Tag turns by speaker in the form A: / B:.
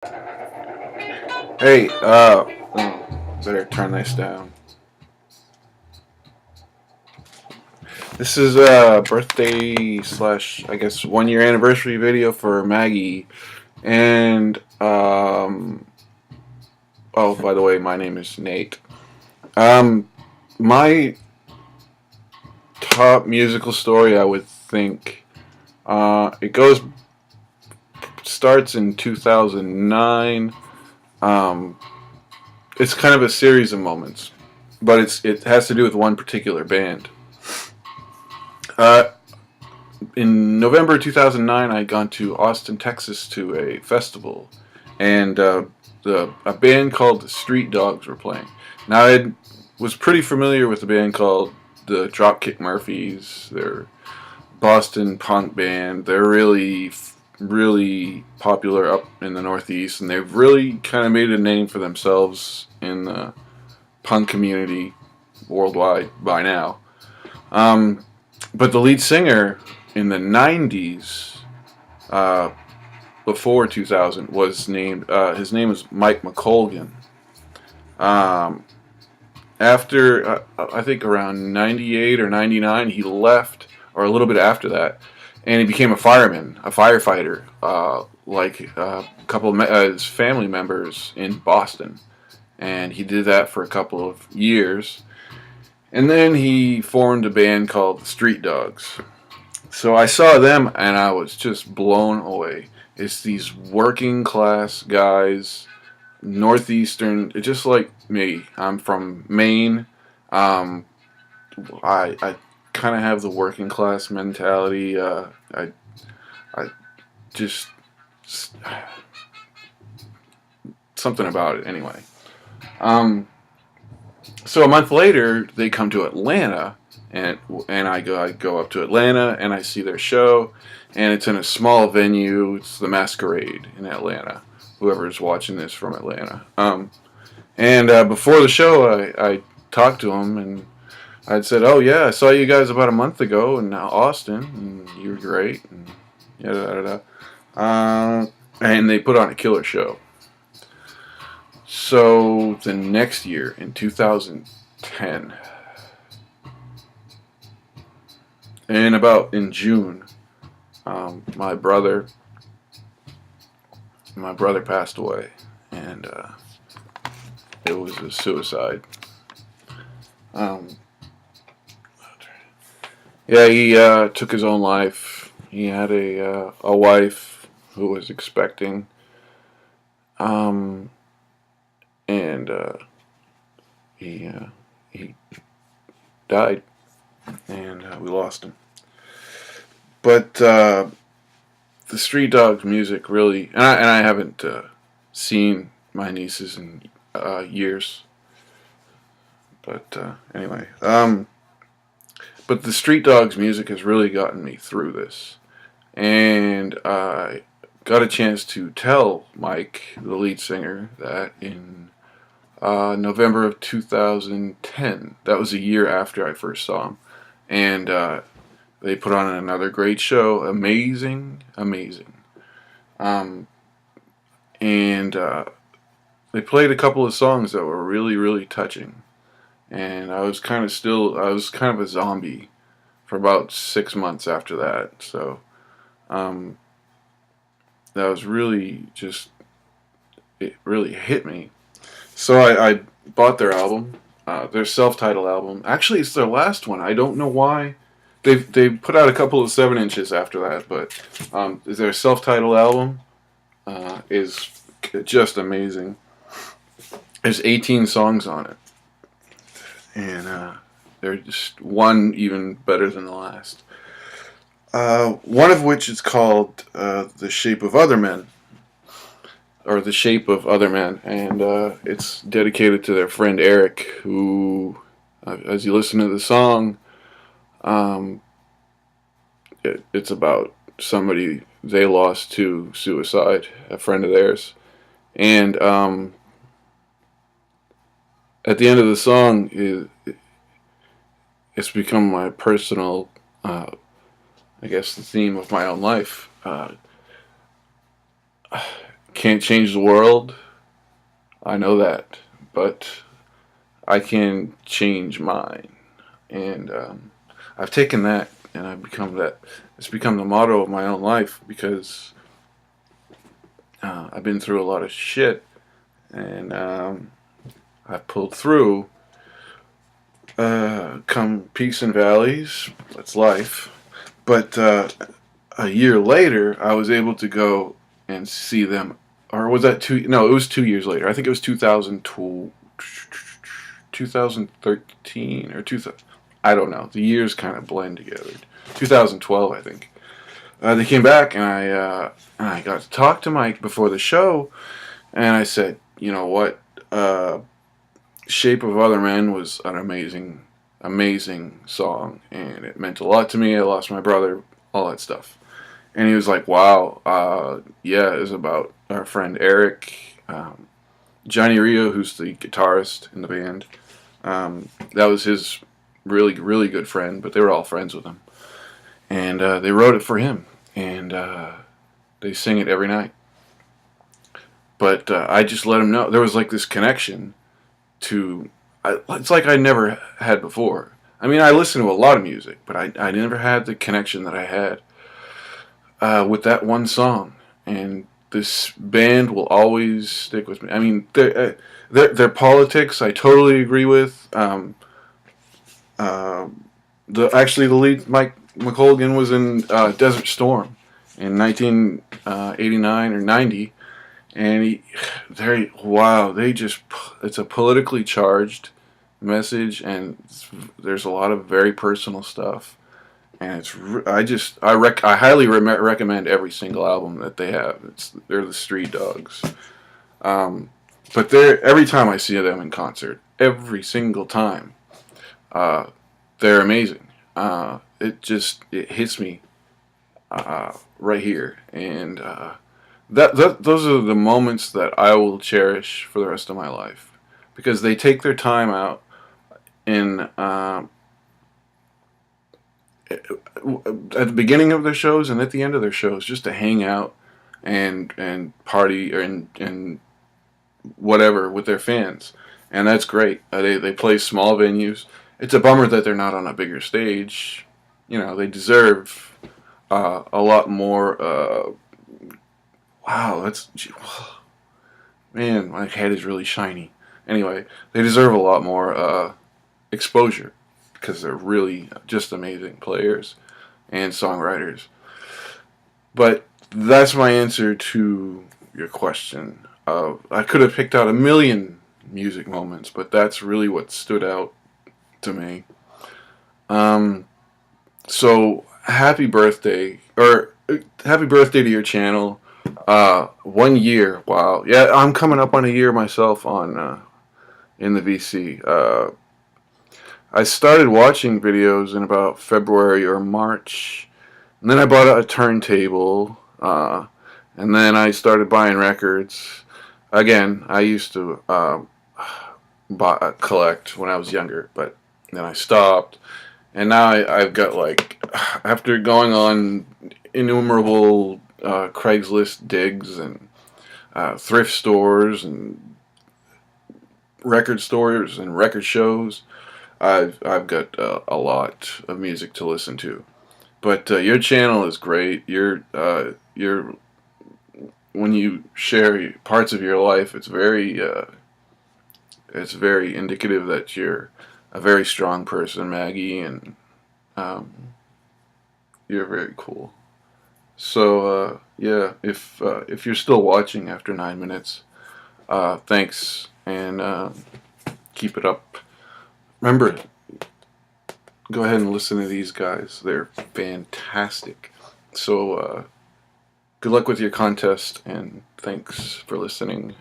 A: Hey, better turn this down. This is a birthday slash, I guess, 1 year anniversary video for Maggie. And, oh, by the way, my name is Nate. My top musical story, I would think, it starts in 2009. Um, it's kind of a series of moments, but it has to do with one particular band. Uh, in November 2009, I had gone to Austin, Texas to a festival, and a band called the Street Dogs were playing. Now, was pretty familiar with a band called the Dropkick Murphys. They're a Boston punk band. They're really popular up in the Northeast, and they've really kind of made a name for themselves in the punk community worldwide by now. But the lead singer in the 90s, before 2000, was named, his name was Mike McColgan. After, I think around 98 or 99, he left, or a little bit after that, and he became a firefighter, like a couple of his family members in Boston. And he did that for a couple of years. And then he formed a band called the Street Dogs. So I saw them and I was just blown away. It's these working class guys, northeastern, just like me. I'm from Maine. I kind of have the working class mentality. I just something about it anyway. So a month later, they come to Atlanta, and I go up to Atlanta, and I see their show, and it's in a small venue. It's the Masquerade in Atlanta. Whoever's watching this from Atlanta. And before the show, I talked to them, and I'd said, "Oh yeah, I saw you guys about a month ago in Austin, and you were great." And yada yada yada. And they put on a killer show. So the next year, in 2010, and about in June, my brother passed away, and it was a suicide. Yeah, he took his own life. He had a wife who was expecting. And he died, and we lost him. But the Street Dogs music really, and I haven't seen my nieces in years. But anyway, but the Street Dogs music has really gotten me through this, and I got a chance to tell Mike, the lead singer, that in November of 2010. That was a year after I first saw him. And they put on another great show. Amazing. And they played a couple of songs that were really touching. And I was kind of a zombie for about 6 months after that. So that was really it really hit me. So I bought their album, their self-titled album. Actually, it's their last one. I don't know why. They put out a couple of 7-inches after that, but their self-titled album is just amazing. There's 18 songs on it, and they're just one even better than the last. One of which is called "The Shape of Other Men." Or The Shape of Other Men, and it's dedicated to their friend Eric, who, as you listen to the song, it's about somebody they lost to suicide, a friend of theirs, and at the end of the song, it's become my personal, I guess, the theme of my own life. Can't change the world. I know that, but I can change mine, and I've taken that and I've become that. It's become the motto of my own life because I've been through a lot of shit, and I've pulled through. Come peaks and valleys. That's life. But a year later, I was able to go and see them. Or was that two? No, it was 2 years later. I think it was 2012, 2013 or 2000. I don't know. The years kind of blend together. 2012, I think. They came back and I got to talk to Mike before the show, and I said, you know what? Shape of Other Men was an amazing, amazing song, and it meant a lot to me. I lost my brother, all that stuff. And he was like, wow, yeah, it was about our friend Eric, Johnny Rio, who's the guitarist in the band. That was his really, really good friend, but they were all friends with him. And they wrote it for him, and they sing it every night. But I just let him know. There was like this connection it's like I never had before. I mean, I listen to a lot of music, but I never had the connection that I had with that one song. And this band will always stick with me. I mean, their politics I totally agree with. The lead, Mike McColgan, was in Desert Storm in 1989 or 90. And it's a politically charged message, and there's a lot of very personal stuff, and I highly recommend every single album that they have. They're the Street Dogs, but every time I see them in concert, every single time, they're amazing. It hits me right here, and those are the moments that I will cherish for the rest of my life, because they take their time out in at the beginning of their shows and at the end of their shows, just to hang out and party and whatever with their fans, and that's great. They play small venues. It's a bummer that they're not on a bigger stage. You know, they deserve a lot more. Wow, man, my head is really shiny. Anyway, they deserve a lot more exposure, because they're really just amazing players and songwriters. But that's my answer to your question. I could have picked out a million music moments, but that's really what stood out to me. So happy birthday, or happy birthday to your channel. 1 year. Wow. Yeah, I'm coming up on a year myself on in the VC. I started watching videos in about February or March, and then I bought a turntable, and then I started buying records. Again, I used to collect when I was younger, but then I stopped, and now I've got, like, after going on innumerable Craigslist digs and thrift stores and record stores and record shows, I've got a lot of music to listen to. But your channel is great. You're when you share parts of your life, it's very indicative that you're a very strong person, Maggie, and you're very cool. So yeah, if you're still watching after 9 minutes, thanks, and keep it up. Remember, go ahead and listen to these guys. They're fantastic. So good luck with your contest, and thanks for listening.